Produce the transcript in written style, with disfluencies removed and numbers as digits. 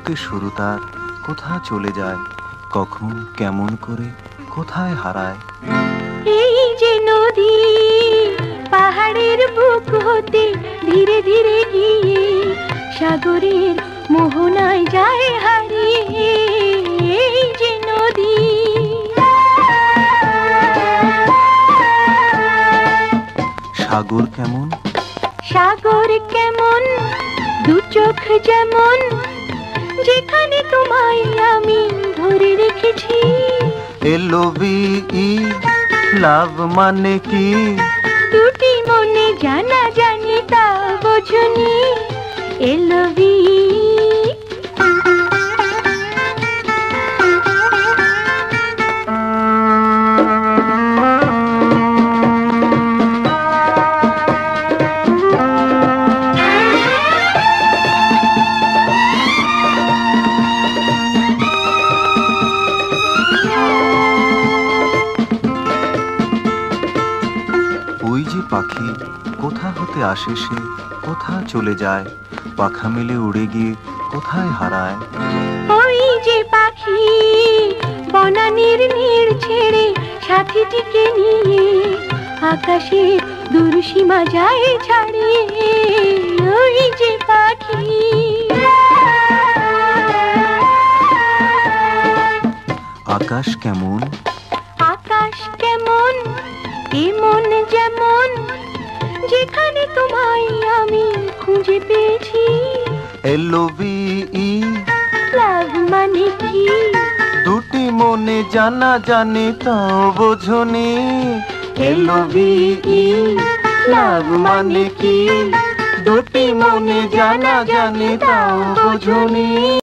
হতে শুরু তার, কোথা চলে যায়, কখন কেমন করে কোথায় হারায়। এই যে নদী পাহাড়ের বুক হতে ধীরে ধীরে গিয়ে সাগরের মোহনায় যায় হারিয়ে। এই যে নদী সাগর কেমন, সাগর কেমন, দু চোখ যেমন, যেখানে তোমায় আমি ধরে রেখেছি। LOVE লাভ মানে কি, দুটি মনে জানা জানি তা বোঝনি। LOVE ওই যে পাখি কোথা হতে আসে সে, কোথা চলে যায়, পাখা মেলে উড়ে গিয়ে কোথায় হারায়। ওই যে পাখি বনানীর নীড় ছেড়ে সাথীটিকে নিয়ে আকাশে দূর সীমা যায় ছাড়িয়ে। ওই যে পাখি আকাশ কেমন, আকাশ কেমন, এমন যেমন, যেখানে তোমায় আমি খুঁজে পেয়েছি। LOVE লাভ মানে কি, দুটি মনে জানা জানি তাও বোঝনি। LOVE লাভ মানে কি, দুটি মনে জানা জানি তাও বোঝনি।